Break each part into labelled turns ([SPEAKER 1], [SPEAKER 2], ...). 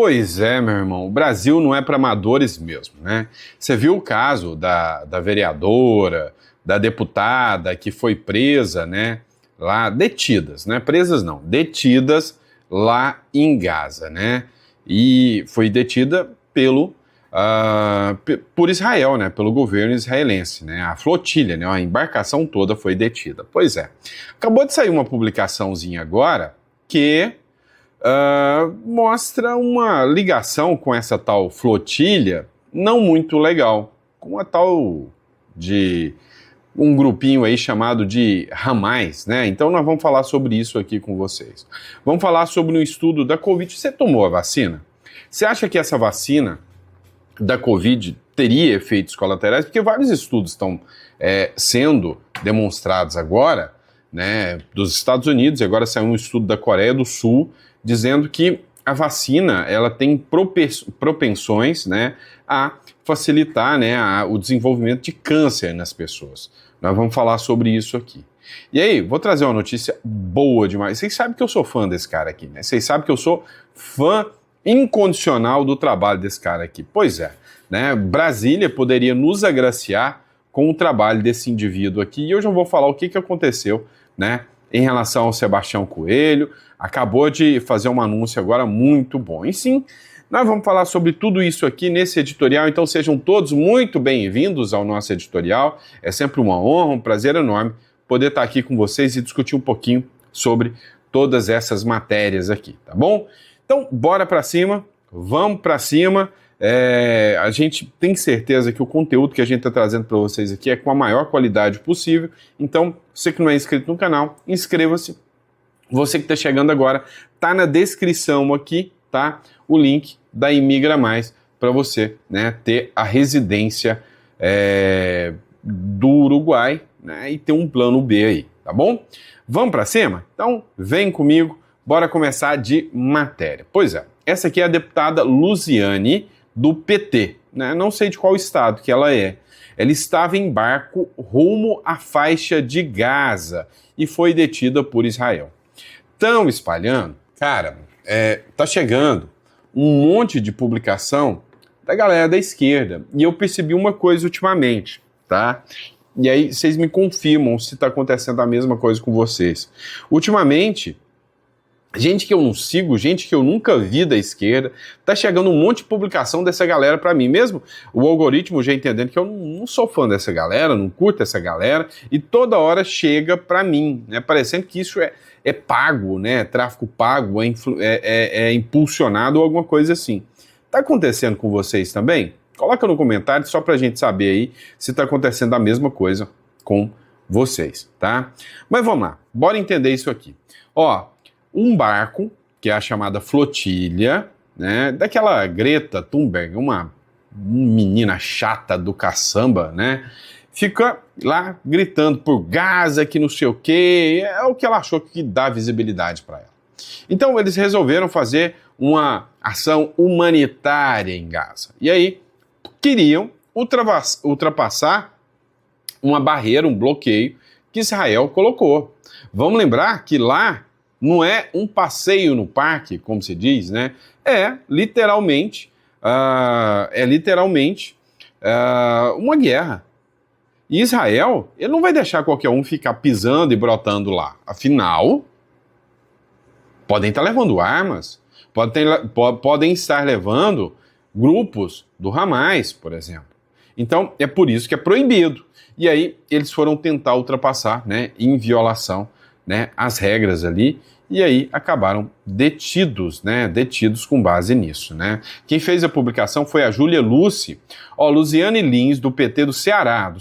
[SPEAKER 1] Pois é, meu irmão, o Brasil não é para amadores mesmo, né? Você viu o caso da vereadora, da deputada que foi presa, né? Lá, detidas, né? Presas não, detidas lá em Gaza, né? E foi detida por Israel, né? Pelo governo israelense, né? A flotilha, né? A embarcação toda foi detida. Pois é. Acabou de sair uma publicaçãozinha agora que mostra uma ligação com essa tal flotilha não muito legal, com a tal de um grupinho aí chamado de Hamas, né? Então nós vamos falar sobre isso aqui com vocês. Vamos falar sobre um estudo da Covid. Você tomou a vacina? Você acha que essa vacina da Covid teria efeitos colaterais? Porque vários estudos estão sendo demonstrados agora, né, dos Estados Unidos, e agora saiu um estudo da Coreia do Sul, dizendo que a vacina ela tem propensões, né, a facilitar, né, o desenvolvimento de câncer nas pessoas. Nós vamos falar sobre isso aqui. E aí, vou trazer uma notícia boa demais. Vocês sabem que eu sou fã desse cara aqui, né? Vocês sabem que eu sou fã incondicional do trabalho desse cara aqui. Pois é, né? Brasília poderia nos agraciar com o trabalho desse indivíduo aqui. E eu já vou falar o que aconteceu, né, em relação ao Sebastião Coelho. Acabou de fazer um anúncio agora muito bom. E sim, nós vamos falar sobre tudo isso aqui nesse editorial, então sejam todos muito bem-vindos ao nosso editorial. É sempre uma honra, um prazer enorme poder estar aqui com vocês e discutir um pouquinho sobre todas essas matérias aqui, tá bom? Então, bora para cima, vamos para cima. A gente tem certeza que o conteúdo que a gente está trazendo para vocês aqui é com a maior qualidade possível. Então, você que não é inscrito no canal, inscreva-se. Você que está chegando agora, tá na descrição aqui, tá? O link da Imigra Mais para você, né, ter a residência do Uruguai, né, e ter um plano B aí, tá bom? Vamos para cima? Então, vem comigo, bora começar de matéria. Pois é, essa aqui é a deputada Luziane, do PT, né? Não sei de qual estado que ela é. Ela estava em barco rumo à faixa de Gaza e foi detida por Israel. Estão espalhando, cara, tá chegando um monte de publicação da galera da esquerda. E eu percebi uma coisa ultimamente, tá? E aí vocês me confirmam se tá acontecendo a mesma coisa com vocês. Ultimamente, gente que eu não sigo, gente que eu nunca vi da esquerda, tá chegando um monte de publicação dessa galera pra mim. Mesmo o algoritmo já entendendo que eu não sou fã dessa galera, não curto essa galera, e toda hora chega pra mim, né? Parecendo que isso é pago, né? Tráfico pago, é impulsionado ou alguma coisa assim. Tá acontecendo com vocês também? Coloca no comentário só pra gente saber aí se tá acontecendo a mesma coisa com vocês, tá? Mas vamos lá, bora entender isso aqui. Ó, um barco, que é a chamada flotilha, né, daquela Greta Thunberg, uma menina chata do caçamba, né, fica lá gritando por Gaza, que não sei o quê, é o que ela achou que dá visibilidade para ela. Então eles resolveram fazer uma ação humanitária em Gaza. E aí queriam ultrapassar uma barreira, um bloqueio que Israel colocou. Vamos lembrar que lá não é um passeio no parque, como se diz, né? É literalmente uma guerra. E Israel, ele não vai deixar qualquer um ficar pisando e brotando lá. Afinal, podem estar levando armas, podem estar levando grupos do Hamas, por exemplo. Então, é por isso que é proibido. E aí, eles foram tentar ultrapassar, né, em violação, né, as regras ali, e aí acabaram detidos, né, detidos com base nisso, né. Quem fez a publicação foi a Júlia Luce. Luziane Lins, do PT do Ceará.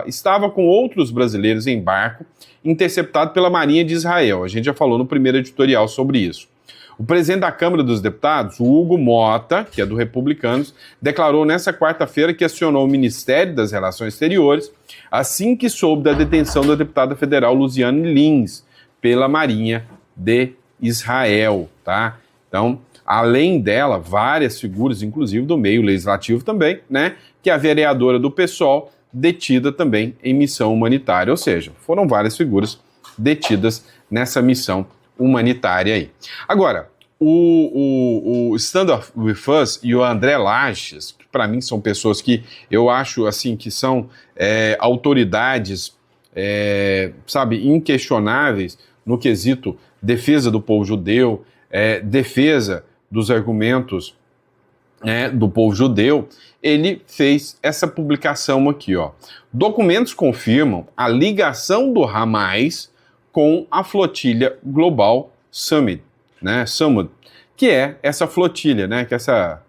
[SPEAKER 1] Estava com outros brasileiros em barco, interceptado pela Marinha de Israel. A gente já falou no primeiro editorial sobre isso. O presidente da Câmara dos Deputados, o Hugo Mota, que é do Republicanos, declarou nessa quarta-feira que acionou o Ministério das Relações Exteriores assim que soube da detenção da deputada federal Luziane Lins pela Marinha de Israel, tá? Então, além dela, várias figuras, inclusive do meio legislativo também, né? Que é a vereadora do PSOL, detida também em missão humanitária, ou seja, foram várias figuras detidas nessa missão humanitária aí. Agora, o Stand With Us e o André Lages, que para mim são pessoas que eu acho assim que são autoridades, sabe, inquestionáveis no quesito defesa do povo judeu, defesa dos argumentos do povo judeu. Ele fez essa publicação aqui, ó. Documentos confirmam a ligação do Hamas com a flotilha Global Summit, né? Summit, que é essa flotilha, né? Que é essa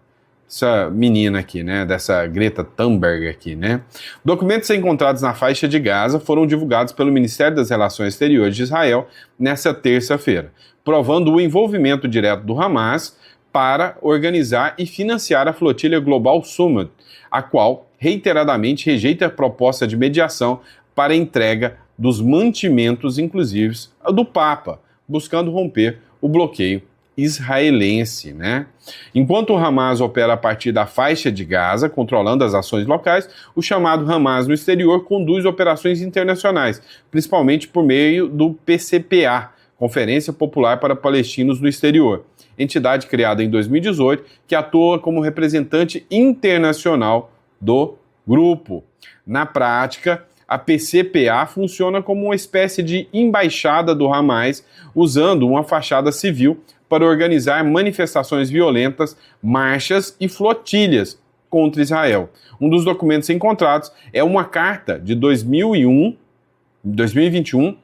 [SPEAKER 1] menina aqui, né? Dessa Greta Thunberg aqui, né? Documentos encontrados na faixa de Gaza foram divulgados pelo Ministério das Relações Exteriores de Israel nessa terça-feira, provando o envolvimento direto do Hamas para organizar e financiar a flotilha Global Summit, a qual reiteradamente rejeita a proposta de mediação para a entrega dos mantimentos, inclusive do Papa, buscando romper o bloqueio israelense, né? Enquanto o Hamas opera a partir da faixa de Gaza, controlando as ações locais, o chamado Hamas no exterior conduz operações internacionais, principalmente por meio do PCPA, Conferência Popular para Palestinos no Exterior, entidade criada em 2018 que atua como representante internacional do grupo. Na prática, a PCPA funciona como uma espécie de embaixada do Hamas, usando uma fachada civil para organizar manifestações violentas, marchas e flotilhas contra Israel. Um dos documentos encontrados é uma carta de 2021,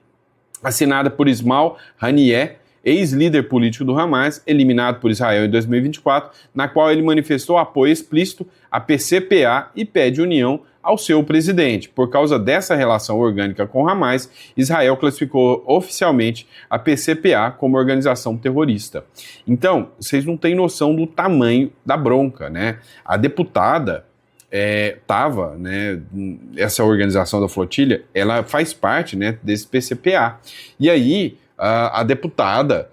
[SPEAKER 1] assinada por Ismail Haniyeh, ex-líder político do Hamas, eliminado por Israel em 2024, na qual ele manifestou apoio explícito à PCPA e pede união ao seu presidente. Por causa dessa relação orgânica com Hamas, Israel classificou oficialmente a PCPA como organização terrorista. Então, vocês não têm noção do tamanho da bronca, né? A deputada estava, né, essa organização da flotilha, ela faz parte, né, desse PCPA. E aí, a deputada,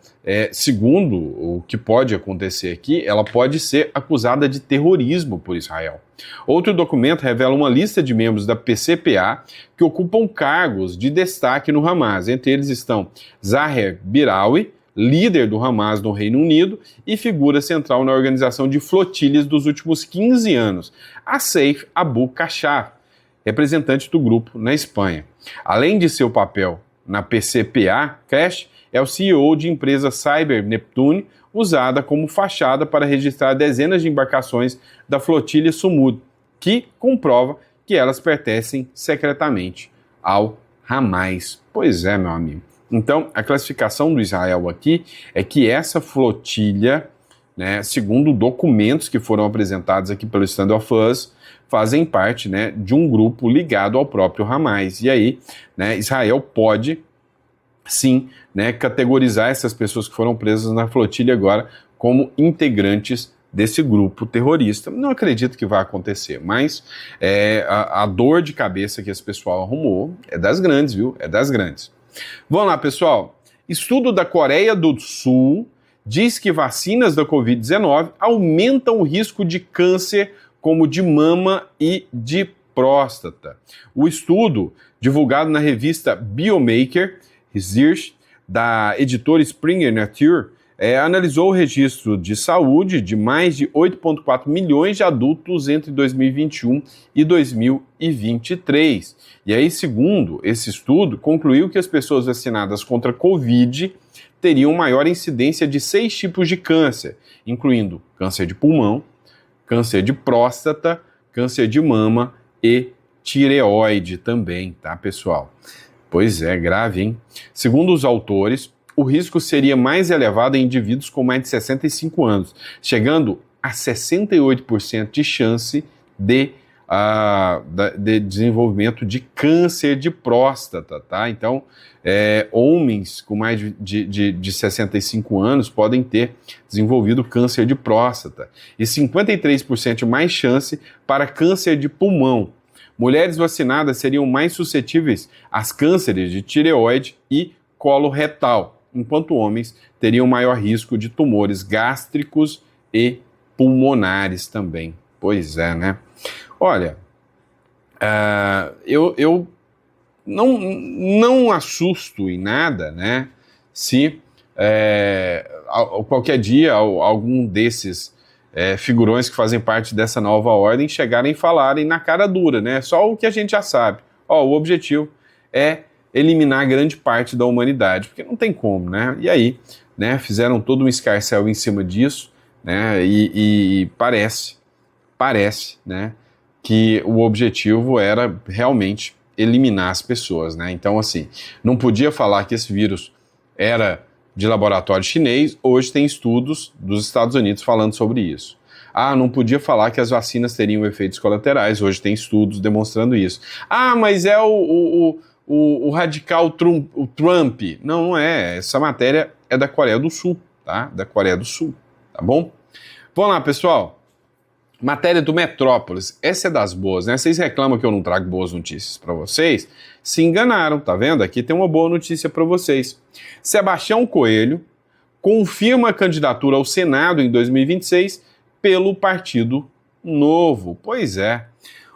[SPEAKER 1] segundo o que pode acontecer aqui, ela pode ser acusada de terrorismo por Israel. Outro documento revela uma lista de membros da PCPA que ocupam cargos de destaque no Hamas. Entre eles estão Zaher Birawi, líder do Hamas no Reino Unido e figura central na organização de flotilhas dos últimos 15 anos, a Saif Abu Kashaf, representante do grupo na Espanha. Além de seu papel na PCPA, Crash é o CEO de empresa Cyber Neptune, usada como fachada para registrar dezenas de embarcações da flotilha Sumud, que comprova que elas pertencem secretamente ao Hamas. Pois é, meu amigo. Então, a classificação do Israel aqui é que essa flotilha, né, segundo documentos que foram apresentados aqui pelo Stand With Us, fazem parte, né, de um grupo ligado ao próprio Hamas. E aí, né, Israel pode, sim, né, categorizar essas pessoas que foram presas na flotilha agora como integrantes desse grupo terrorista. Não acredito que vai acontecer, mas a dor de cabeça que esse pessoal arrumou é das grandes, viu? É das grandes. Vamos lá, pessoal. Estudo da Coreia do Sul diz que vacinas da Covid-19 aumentam o risco de câncer como de mama e de próstata. O estudo, divulgado na revista Biomaker Research, da editora Springer Nature, analisou o registro de saúde de mais de 8,4 milhões de adultos entre 2021 e 2023. E aí, segundo esse estudo, concluiu que as pessoas vacinadas contra a Covid teriam maior incidência de 6 tipos de câncer, incluindo câncer de pulmão, câncer de próstata, câncer de mama e tireoide também, tá, pessoal? Pois é, grave, hein? Segundo os autores, o risco seria mais elevado em indivíduos com mais de 65 anos, chegando a 68% de chance de desenvolvimento de câncer de próstata, tá? Então, homens com mais de 65 anos podem ter desenvolvido câncer de próstata e 53% mais chance para câncer de pulmão. Mulheres vacinadas seriam mais suscetíveis às cânceres de tireoide e colo retal, enquanto homens teriam maior risco de tumores gástricos e pulmonares também. Pois é, né? Olha, eu não assusto em nada, né? Se qualquer dia algum desses figurões que fazem parte dessa nova ordem chegarem e falarem na cara dura, né? Só o que a gente já sabe. O objetivo é eliminar grande parte da humanidade, porque não tem como, né? E aí, né, fizeram todo um escarcéu em cima disso, né? E parece, né, que o objetivo era realmente eliminar as pessoas, né? Então, assim, não podia falar que esse vírus era de laboratório chinês, hoje tem estudos dos Estados Unidos falando sobre isso. Não podia falar que as vacinas teriam efeitos colaterais, hoje tem estudos demonstrando isso. Mas é o radical o Trump. Não, não é. Essa matéria é da Coreia do Sul, tá? Da Coreia do Sul, tá bom? Vamos lá, pessoal. Matéria do Metrópolis. Essa é das boas, né? Vocês reclamam que eu não trago boas notícias para vocês? Se enganaram, tá vendo? Aqui tem uma boa notícia para vocês. Sebastião Coelho confirma a candidatura ao Senado em 2026 pelo Partido Novo. Pois é.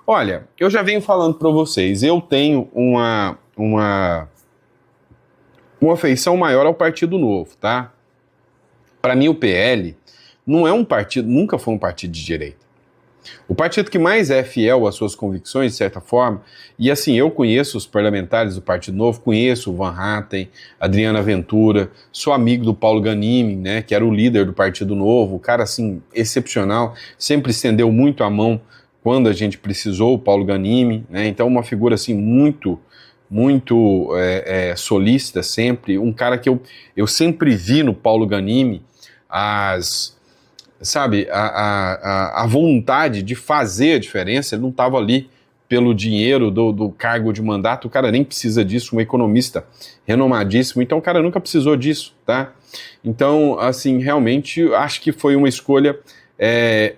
[SPEAKER 1] Olha, eu já venho falando para vocês, eu tenho uma afeição maior ao Partido Novo, tá? Para mim o PL não é um partido, nunca foi um partido de direita. O partido que mais é fiel às suas convicções, de certa forma, e assim, eu conheço os parlamentares do Partido Novo, conheço o Van Hatten, Adriana Ventura, sou amigo do Paulo Ganimi, né, que era o líder do Partido Novo, um cara, assim, excepcional, sempre estendeu muito a mão quando a gente precisou, o Paulo Ganimi, né, então uma figura, assim, muito solícita sempre, um cara que eu sempre vi no Paulo Ganimi a vontade de fazer a diferença. Ele não estava ali pelo dinheiro do cargo de mandato, o cara nem precisa disso, um economista renomadíssimo, então o cara nunca precisou disso, tá? Então, assim, realmente, acho que foi uma escolha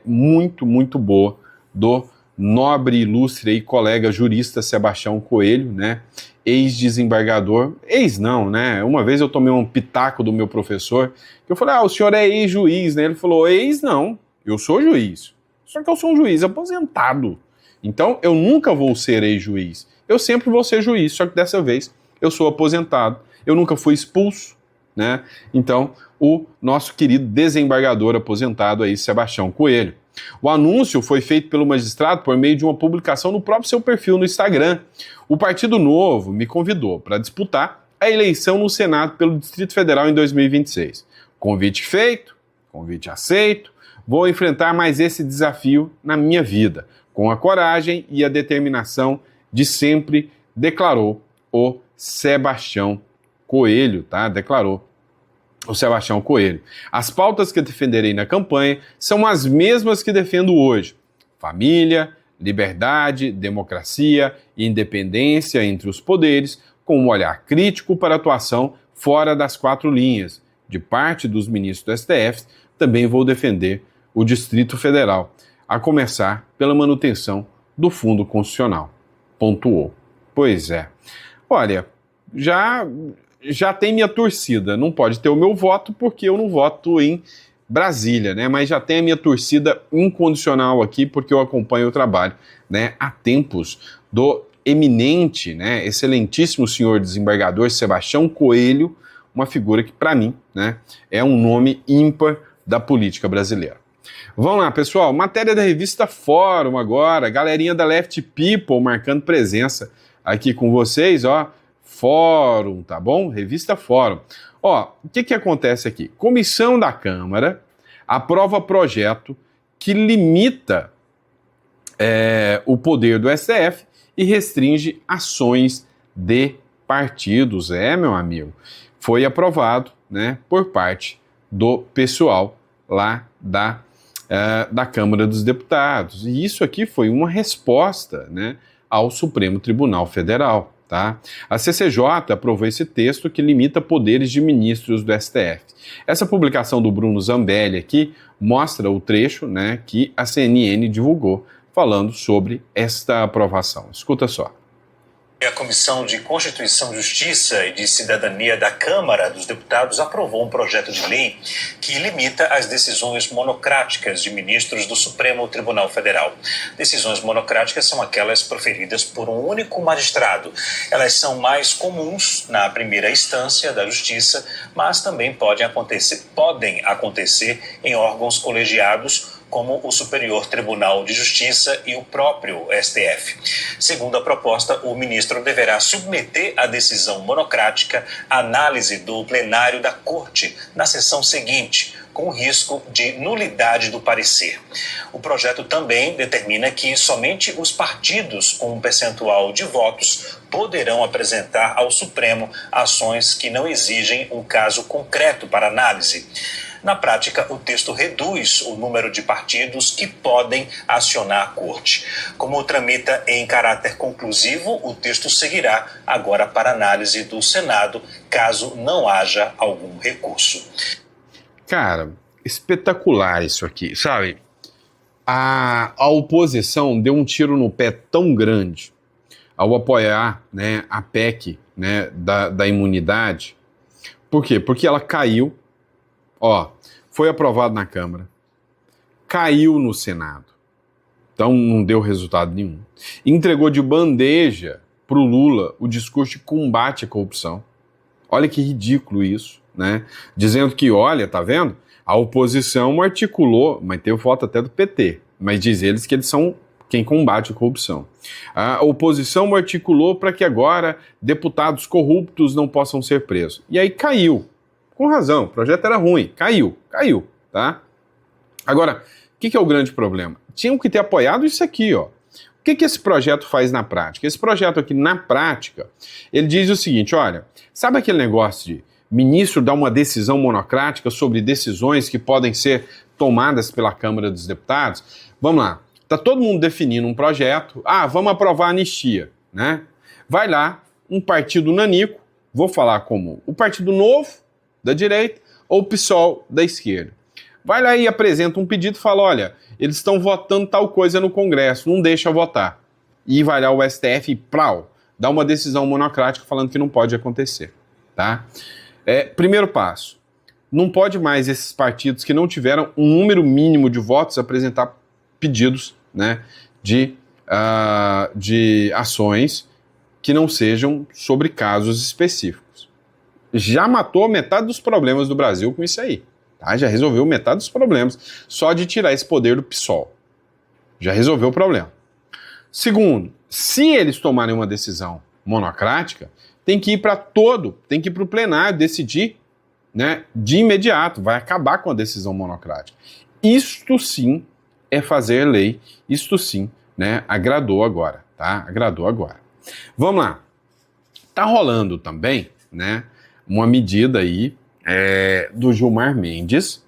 [SPEAKER 1] muito, muito boa do nobre, ilustre e colega jurista Sebastião Coelho, né? Ex-desembargador, ex não, né? Uma vez eu tomei um pitaco do meu professor, que eu falei, o senhor é ex-juiz, né? Ele falou, ex não, eu sou juiz, só que eu sou um juiz aposentado, então eu nunca vou ser ex-juiz, eu sempre vou ser juiz, só que dessa vez eu sou aposentado, eu nunca fui expulso, né? Então, o nosso querido desembargador aposentado aí, Sebastião Coelho. O anúncio foi feito pelo magistrado por meio de uma publicação no próprio seu perfil no Instagram. O Partido Novo me convidou para disputar a eleição no Senado pelo Distrito Federal em 2026. Convite feito, convite aceito, vou enfrentar mais esse desafio na minha vida, com a coragem e a determinação de sempre, declarou o Sebastião Coelho, tá? Declarou o Sebastião Coelho. As pautas que defenderei na campanha são as mesmas que defendo hoje: família, liberdade, democracia e independência entre os poderes, com um olhar crítico para a atuação fora das quatro linhas. De parte dos ministros do STF, também vou defender o Distrito Federal, a começar pela manutenção do Fundo Constitucional. Pontuou. Pois é. Olha, já tem minha torcida, não pode ter o meu voto porque eu não voto em Brasília, né? Mas já tem a minha torcida incondicional aqui porque eu acompanho o trabalho, né, há tempos do eminente, né, excelentíssimo senhor desembargador Sebastião Coelho, uma figura que para mim, né, é um nome ímpar da política brasileira. Vamos lá, pessoal, matéria da revista Fórum agora, galerinha da Left People marcando presença aqui com vocês, ó. Fórum, tá bom? Revista Fórum. Ó, o que acontece aqui? Comissão da Câmara aprova projeto que limita o poder do STF e restringe ações de partidos. Meu amigo. Foi aprovado, né, por parte do pessoal lá da Câmara dos Deputados. E isso aqui foi uma resposta, né, ao Supremo Tribunal Federal. Tá? A CCJ aprovou esse texto que limita poderes de ministros do STF. Essa publicação do Bruno Zambelli aqui mostra o trecho, né, que a CNN divulgou falando sobre esta aprovação. Escuta só.
[SPEAKER 2] A Comissão de Constituição, Justiça e de Cidadania da Câmara dos Deputados aprovou um projeto de lei que limita as decisões monocráticas de ministros do Supremo Tribunal Federal. Decisões monocráticas são aquelas proferidas por um único magistrado. Elas são mais comuns na primeira instância da Justiça, mas também podem acontecer em órgãos colegiados, como o Superior Tribunal de Justiça e o próprio STF. Segundo a proposta, o ministro deverá submeter a decisão monocrática à análise do plenário da Corte na sessão seguinte, com risco de nulidade do parecer. O projeto também determina que somente os partidos com um percentual de votos poderão apresentar ao Supremo ações que não exigem um caso concreto para análise. Na prática, o texto reduz o número de partidos que podem acionar a Corte. Como tramita em caráter conclusivo, o texto seguirá agora para análise do Senado, caso não haja algum recurso.
[SPEAKER 1] Cara, espetacular isso aqui, sabe? A oposição deu um tiro no pé tão grande ao apoiar, né, a PEC, né, da imunidade. Por quê? Porque ela caiu. Ó, foi aprovado na Câmara, caiu no Senado, então não deu resultado nenhum. Entregou de bandeja para o Lula o discurso de combate à corrupção. Olha que ridículo isso, né? Dizendo que, olha, tá vendo? A oposição articulou, mas teve foto até do PT, mas diz eles que eles são quem combate a corrupção. A oposição articulou para que agora deputados corruptos não possam ser presos. E aí caiu. Com razão, o projeto era ruim, caiu, tá? Agora, o que é o grande problema? Tinham que ter apoiado isso aqui, ó. O que esse projeto faz na prática? Esse projeto aqui, na prática, ele diz o seguinte, olha, sabe aquele negócio de ministro dar uma decisão monocrática sobre decisões que podem ser tomadas pela Câmara dos Deputados? Vamos lá, tá todo mundo definindo um projeto, vamos aprovar a anistia, né? Vai lá, um partido nanico, vou falar como o Partido Novo, da direita, ou o PSOL da esquerda. Vai lá e apresenta um pedido e fala, olha, eles estão votando tal coisa no Congresso, não deixa votar. E vai lá o STF e, dá uma decisão monocrática falando que não pode acontecer, tá? Primeiro passo, não pode mais esses partidos que não tiveram um número mínimo de votos apresentar pedidos, né, de ações que não sejam sobre casos específicos. Já matou metade dos problemas do Brasil com isso aí. Tá? Já resolveu metade dos problemas só de tirar esse poder do PSOL. Já resolveu o problema. Segundo, se eles tomarem uma decisão monocrática, tem que ir para o plenário decidir, né, de imediato. Vai acabar com a decisão monocrática. Isto sim é fazer lei. Isto sim, né, agradou agora. Tá? Agradou agora. Vamos lá. Tá rolando também, né, uma medida aí do Gilmar Mendes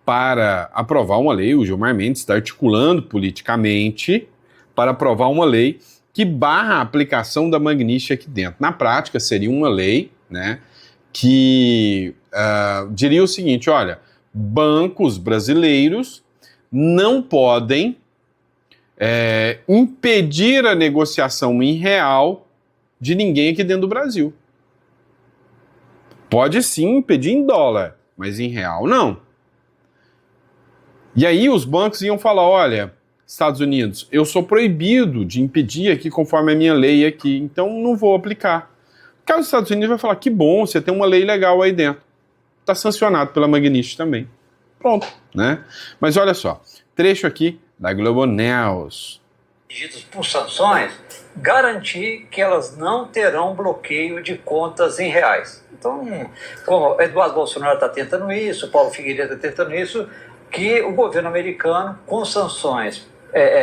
[SPEAKER 1] para aprovar uma lei. O Gilmar Mendes está articulando politicamente para aprovar uma lei que barra a aplicação da Magnífica aqui dentro. Na prática, seria uma lei, né, que diria o seguinte, olha, bancos brasileiros não podem impedir a negociação em real de ninguém aqui dentro do Brasil. Pode sim impedir em dólar, mas em real não. E aí os bancos iam falar, olha, Estados Unidos, eu sou proibido de impedir aqui conforme a minha lei aqui, então não vou aplicar. Porque os Estados Unidos vai falar, que bom, você tem uma lei legal aí dentro. Está sancionado pela Magnífica também. Pronto, né? Mas olha só, trecho aqui da Globo News.
[SPEAKER 3] Por sanções, garantir que elas não terão bloqueio de contas em reais. Então, como Eduardo Bolsonaro está tentando isso, Paulo Figueiredo está tentando isso, que o governo americano, com sanções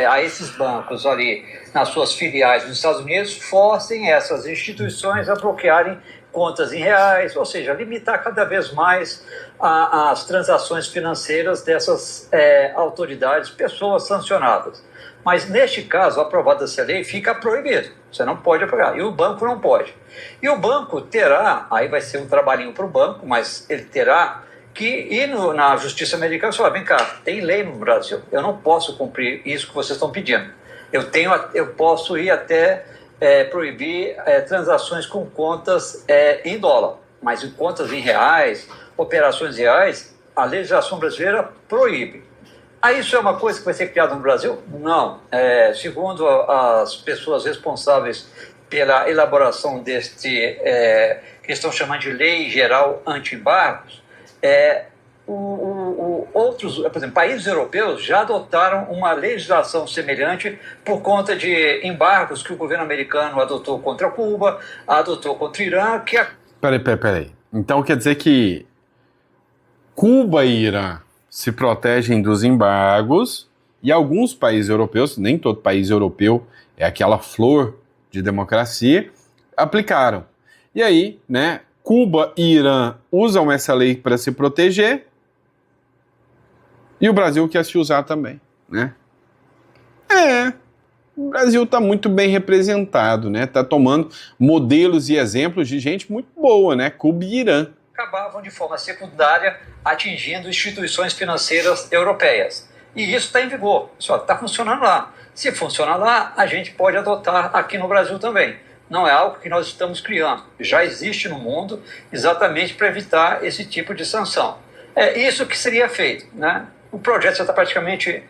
[SPEAKER 3] a esses bancos ali nas suas filiais nos Estados Unidos, forcem essas instituições a bloquearem contas em reais, ou seja, limitar cada vez mais as transações financeiras dessas autoridades, pessoas sancionadas. Mas, neste caso, aprovada essa lei, fica proibido. Você não pode apagar. E o banco não pode. E o banco terá, aí vai ser um trabalhinho para o banco, mas ele terá que ir na justiça americana e falar, vem cá, tem lei no Brasil, eu não posso cumprir isso que vocês estão pedindo. Eu posso ir até proibir transações com contas em dólar, mas em contas em reais, operações reais, a legislação brasileira proíbe. Aí isso é uma coisa que vai ser criada no Brasil? Não. Segundo as pessoas responsáveis pela elaboração deste, que estão chamando de Lei Geral Anti-Embargos, outros, por exemplo, países europeus já adotaram uma legislação semelhante por conta de embargos que o governo americano adotou contra Cuba, adotou contra o Irã, que...
[SPEAKER 1] Peraí. Então quer dizer que Cuba e Irã se protegem dos embargos e alguns países europeus, nem todo país europeu é aquela flor de democracia, aplicaram. E aí, né, Cuba e Irã usam essa lei para se proteger e o Brasil quer se usar também, né? O Brasil está muito bem representado, né? Está tomando modelos e exemplos de gente muito boa, né? Cuba e Irã.
[SPEAKER 3] Acabavam de forma secundária atingindo instituições financeiras europeias. E isso está em vigor, só está funcionando lá. Se funciona lá, a gente pode adotar aqui no Brasil também. Não é algo que nós estamos criando. Já existe no mundo exatamente para evitar esse tipo de sanção. É isso que seria feito, né? O projeto já está praticamente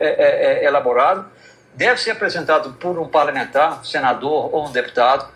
[SPEAKER 3] elaborado. Deve ser apresentado por um parlamentar, senador ou um deputado,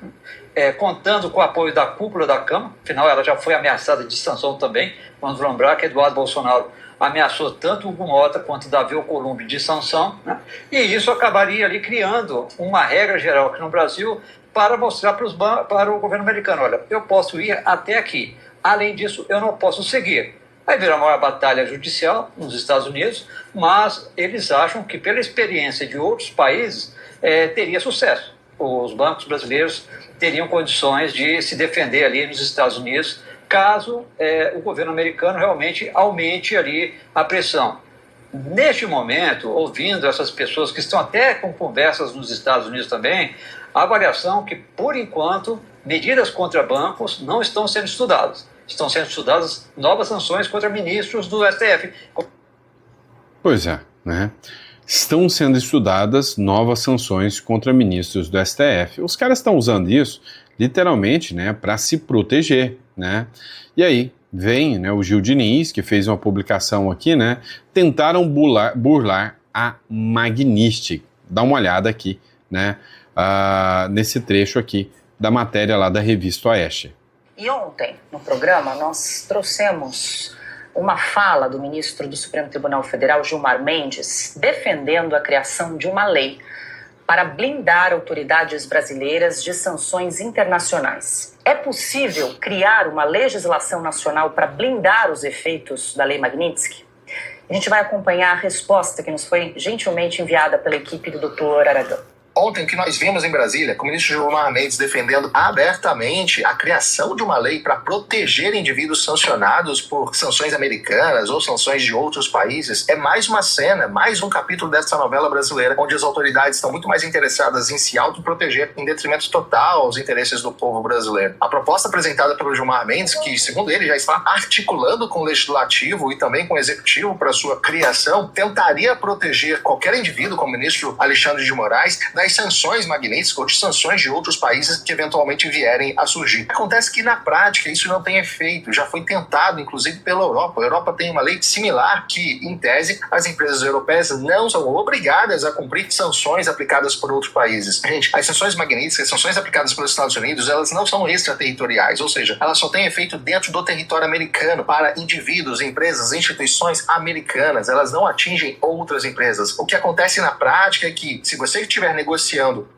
[SPEAKER 3] contando com o apoio da cúpula da Câmara. Afinal, ela já foi ameaçada de sanção também. Vamos lembrar que Eduardo Bolsonaro ameaçou tanto o Hugo Mota quanto Davi Alcolumbre de sanção, né? E isso acabaria ali criando uma regra geral aqui no Brasil para mostrar para o governo americano: olha, eu posso ir até aqui, além disso eu não posso seguir. Vai virar uma batalha judicial nos Estados Unidos, mas eles acham que, pela experiência de outros países, teria sucesso. Os bancos brasileiros teriam condições de se defender ali nos Estados Unidos, caso o governo americano realmente aumente ali a pressão. Neste momento, ouvindo essas pessoas que estão até com conversas nos Estados Unidos também, a avaliação que, por enquanto, medidas contra bancos não estão sendo estudadas. Estão sendo estudadas novas sanções contra ministros do STF.
[SPEAKER 1] Pois é, né? Estão sendo estudadas novas sanções contra ministros do STF. Os caras estão usando isso, literalmente, né, para se proteger, né? E aí vem, né, o Gil Diniz, que fez uma publicação aqui, né? Tentaram burlar a Magnitsky. Dá uma olhada aqui, né? Nesse trecho aqui da matéria lá da revista Oeste.
[SPEAKER 4] E ontem, no programa, nós trouxemos uma fala do ministro do Supremo Tribunal Federal, Gilmar Mendes, defendendo a criação de uma lei para blindar autoridades brasileiras de sanções internacionais. É possível criar uma legislação nacional para blindar os efeitos da Lei Magnitsky? A gente vai acompanhar a resposta que nos foi gentilmente enviada pela equipe do Dr. Aragão.
[SPEAKER 5] Ontem, o que nós vimos em Brasília, com o ministro Gilmar Mendes defendendo abertamente a criação de uma lei para proteger indivíduos sancionados por sanções americanas ou sanções de outros países, é mais uma cena, mais um capítulo dessa novela brasileira, onde as autoridades estão muito mais interessadas em se autoproteger em detrimento total aos interesses do povo brasileiro. A proposta apresentada pelo Gilmar Mendes, que, segundo ele, já está articulando com o Legislativo e também com o Executivo para sua criação, tentaria proteger qualquer indivíduo, como o ministro Alexandre de Moraes, das sanções magníficas ou de sanções de outros países que eventualmente vierem a surgir. Acontece que na prática isso não tem efeito, já foi tentado inclusive pela Europa. A Europa tem uma lei similar que, em tese, as empresas europeias não são obrigadas a cumprir sanções aplicadas por outros países. Gente, as sanções magníficas, as sanções aplicadas pelos Estados Unidos, elas não são extraterritoriais, ou seja, elas só têm efeito dentro do território americano para indivíduos, empresas, instituições americanas. Elas não atingem outras empresas. O que acontece na prática é que, se você estiver negociando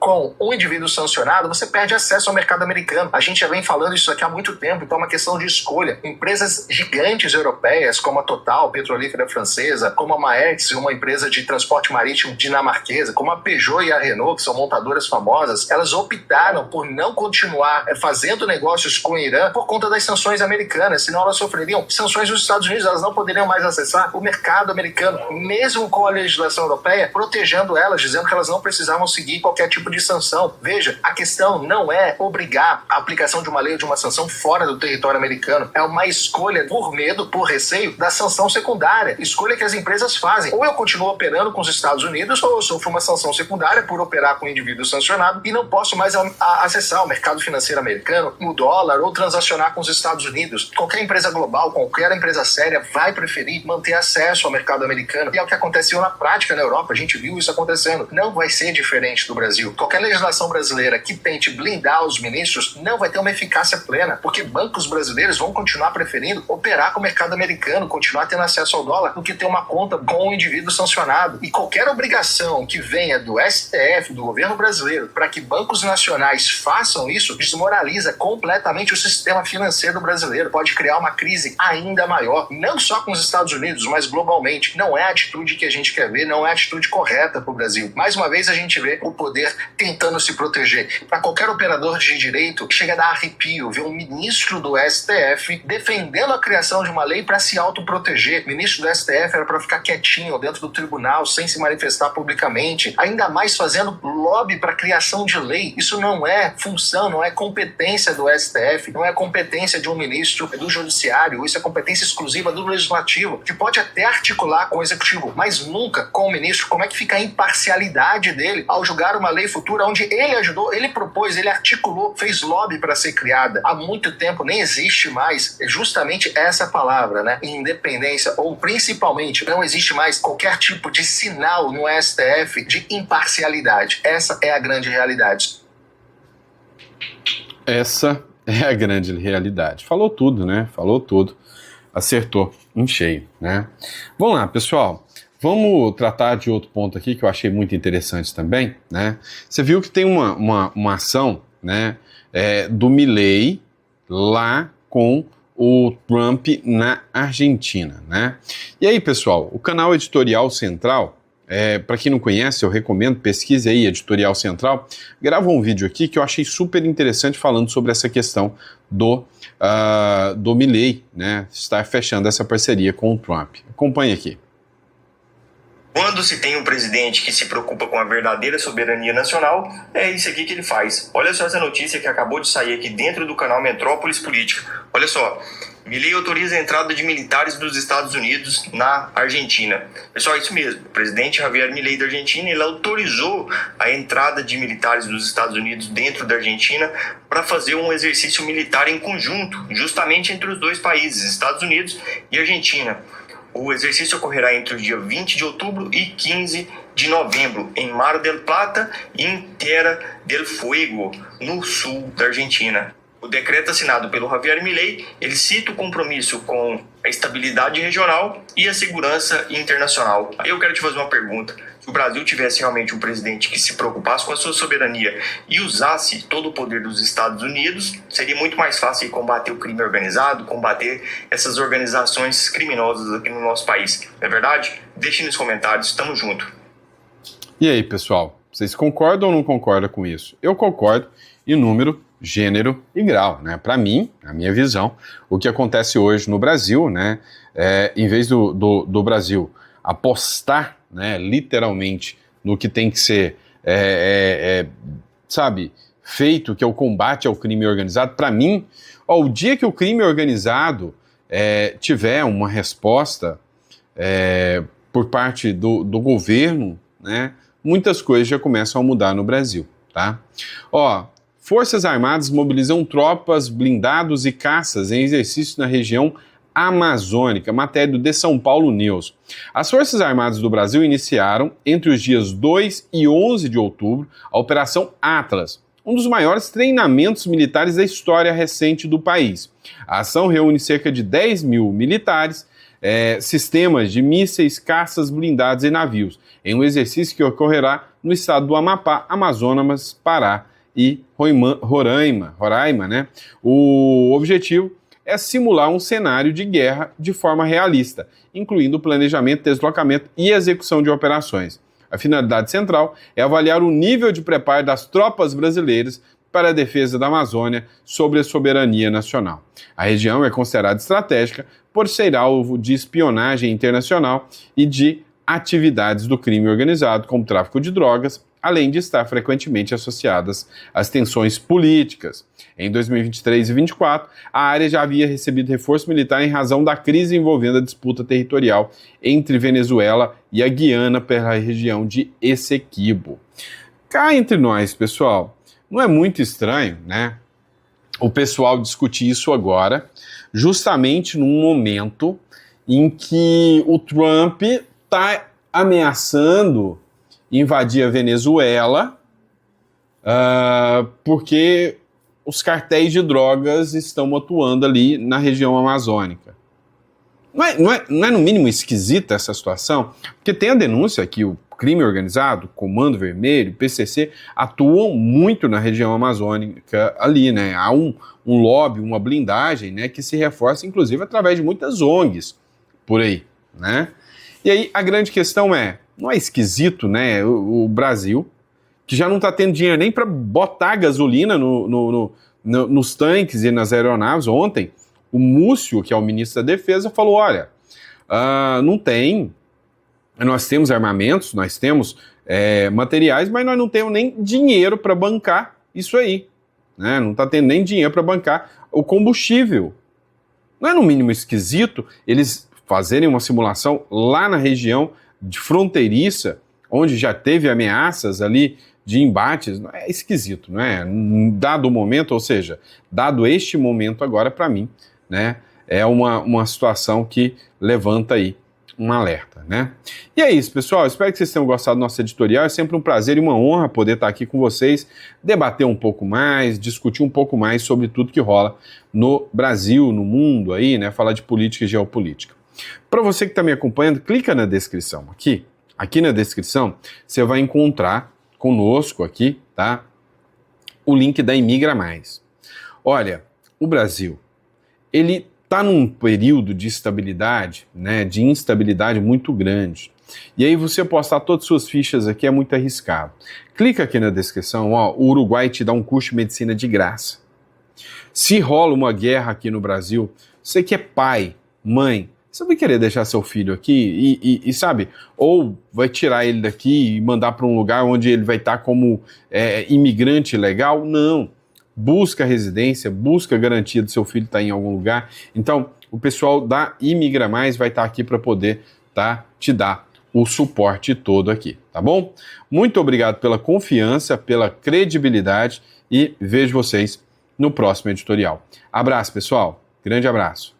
[SPEAKER 5] com um indivíduo sancionado, você perde acesso ao mercado americano. A gente já vem falando isso aqui há muito tempo, então é uma questão de escolha. Empresas gigantes europeias, como a Total, petrolífera francesa, como a Maersk, uma empresa de transporte marítimo dinamarquesa, como a Peugeot e a Renault, que são montadoras famosas, elas optaram por não continuar fazendo negócios com o Irã por conta das sanções americanas, senão elas sofreriam sanções dos Estados Unidos, elas não poderiam mais acessar o mercado americano, mesmo com a legislação europeia protegendo elas, dizendo que elas não precisavam seguir seguir qualquer tipo de sanção. Veja, a questão não é obrigar a aplicação de uma lei ou de uma sanção fora do território americano. É uma escolha por medo, por receio da sanção secundária. Escolha que as empresas fazem. Ou eu continuo operando com os Estados Unidos, ou eu sofro uma sanção secundária por operar com um indivíduo sancionado e não posso mais acessar o mercado financeiro americano, o dólar, ou transacionar com os Estados Unidos. Qualquer empresa global, qualquer empresa séria vai preferir manter acesso ao mercado americano. E é o que aconteceu na prática na Europa. A gente viu isso acontecendo. Não vai ser diferente do Brasil. Qualquer legislação brasileira que tente blindar os ministros não vai ter uma eficácia plena, porque bancos brasileiros vão continuar preferindo operar com o mercado americano, continuar tendo acesso ao dólar, do que ter uma conta com o indivíduo sancionado. E qualquer obrigação que venha do STF, do governo brasileiro, para que bancos nacionais façam isso, desmoraliza completamente o sistema financeiro brasileiro. Pode criar uma crise ainda maior, não só com os Estados Unidos, mas globalmente. Não é a atitude que a gente quer ver, não é a atitude correta para o Brasil. Mais uma vez a gente vê o poder tentando se proteger. Para qualquer operador de direito, chega a dar arrepio ver um ministro do STF defendendo a criação de uma lei para se autoproteger. O ministro do STF era para ficar quietinho dentro do tribunal, sem se manifestar publicamente, ainda mais fazendo lobby para a criação de lei. Isso não é função, não é competência do STF, não é competência de um ministro do judiciário, isso é competência exclusiva do legislativo, que pode até articular com o executivo, mas nunca com o ministro. Como é que fica a imparcialidade dele ao julgar uma lei futura onde ele ajudou, ele propôs, ele articulou, fez lobby para ser criada? Há muito tempo nem existe mais justamente essa palavra, né? Independência, ou principalmente não existe mais qualquer tipo de sinal no STF de imparcialidade. Essa é a grande realidade.
[SPEAKER 1] Essa é a grande realidade. Falou tudo, né? Falou tudo. Acertou em cheio, né? Vamos lá, pessoal. Vamos tratar de outro ponto aqui que eu achei muito interessante também, né? Você viu que tem uma ação, né, do Milei lá com o Trump na Argentina, né? E aí, pessoal, o canal Editorial Central, para quem não conhece, eu recomendo, pesquise aí, Editorial Central, grava um vídeo aqui que eu achei super interessante falando sobre essa questão do Milei, né, estar fechando essa parceria com o Trump. Acompanhe aqui.
[SPEAKER 6] Quando se tem um presidente que se preocupa com a verdadeira soberania nacional, é isso aqui que ele faz. Olha só essa notícia que acabou de sair aqui dentro do canal Metrópolis Política. Olha só, Milei autoriza a entrada de militares dos Estados Unidos na Argentina. Pessoal, é isso mesmo. O presidente Javier Milei da Argentina, ele autorizou a entrada de militares dos Estados Unidos dentro da Argentina para fazer um exercício militar em conjunto, justamente entre os dois países, Estados Unidos e Argentina. O exercício ocorrerá entre o dia 20 de outubro e 15 de novembro, em Mar del Plata e em Tierra del Fuego, no sul da Argentina. O decreto assinado pelo Javier Milei, ele cita o compromisso com a estabilidade regional e a segurança internacional. Aí eu quero te fazer uma pergunta. Se o Brasil tivesse realmente um presidente que se preocupasse com a sua soberania e usasse todo o poder dos Estados Unidos, seria muito mais fácil combater o crime organizado, combater essas organizações criminosas aqui no nosso país. Não é verdade? Deixe nos comentários, tamo junto.
[SPEAKER 1] E aí, pessoal, vocês concordam ou não concordam com isso? Eu concordo em número, gênero e grau, né? Para mim, a minha visão, o que acontece hoje no Brasil, né? Em vez do Brasil apostar, né, literalmente no que tem que ser, sabe, feito, que é o combate ao crime organizado, para mim, o dia que o crime organizado tiver uma resposta por parte do governo, né, muitas coisas já começam a mudar no Brasil, tá? Forças Armadas mobilizam tropas, blindados e caças em exercício na região amazônica, matéria do The São Paulo News. As Forças Armadas do Brasil iniciaram, entre os dias 2 e 11 de outubro, a Operação Atlas, um dos maiores treinamentos militares da história recente do país. A ação reúne cerca de 10 mil militares, sistemas de mísseis, caças, blindados e navios, em um exercício que ocorrerá no estado do Amapá, Amazonas, Pará e Roraima, né? O objetivo é simular um cenário de guerra de forma realista, incluindo planejamento, deslocamento e execução de operações. A finalidade central é avaliar o nível de preparo das tropas brasileiras para a defesa da Amazônia sobre a soberania nacional. A região é considerada estratégica por ser alvo de espionagem internacional e de atividades do crime organizado, como tráfico de drogas além de estar frequentemente associadas às tensões políticas. Em 2023 e 2024, a área já havia recebido reforço militar em razão da crise envolvendo a disputa territorial entre Venezuela e a Guiana pela região de Essequibo. Cá entre nós, pessoal, não é muito estranho, né, o pessoal discutir isso agora, justamente num momento em que o Trump está ameaçando invadir a Venezuela, porque os cartéis de drogas estão atuando ali na região amazônica. Não é no mínimo esquisita essa situação? Porque tem a denúncia que o crime organizado, Comando Vermelho, PCC, atuam muito na região amazônica ali, né? Há um lobby, uma blindagem, né, que se reforça, inclusive, através de muitas ONGs por aí, né? E aí a grande questão não é esquisito, né, o Brasil, que já não está tendo dinheiro nem para botar gasolina nos tanques e nas aeronaves. Ontem, o Múcio, que é o ministro da Defesa, falou, olha, não tem, nós temos armamentos, nós temos materiais, mas nós não temos nem dinheiro para bancar isso aí, né? Não está tendo nem dinheiro para bancar o combustível. Não é no mínimo esquisito eles fazerem uma simulação lá na região de fronteiriça, onde já teve ameaças ali de embates? Não é esquisito, não é? Dado o momento, ou seja, dado este momento agora, para mim, né, é uma situação que levanta aí um alerta, né? E é isso, pessoal, espero que vocês tenham gostado do nosso editorial. É sempre um prazer e uma honra poder estar aqui com vocês, debater um pouco mais, discutir um pouco mais sobre tudo que rola no Brasil, no mundo aí, né, falar de política e geopolítica. Para você que está me acompanhando, clica na descrição aqui. Aqui na descrição você vai encontrar conosco aqui, tá, o link da Imigra Mais. Olha, o Brasil, ele está num período de estabilidade, né, de instabilidade muito grande. E aí você postar todas as suas fichas aqui é muito arriscado. Clica aqui na descrição, ó, o Uruguai te dá um curso de medicina de graça. Se rola uma guerra aqui no Brasil, você que é pai, mãe, você vai querer deixar seu filho aqui e sabe, ou vai tirar ele daqui e mandar para um lugar onde ele vai estar como imigrante legal? Não. Busca residência, busca garantia do seu filho estar em algum lugar. Então, o pessoal da Imigra Mais vai estar aqui para poder te dar o suporte todo aqui, tá bom? Muito obrigado pela confiança, pela credibilidade e vejo vocês no próximo editorial. Abraço, pessoal. Grande abraço.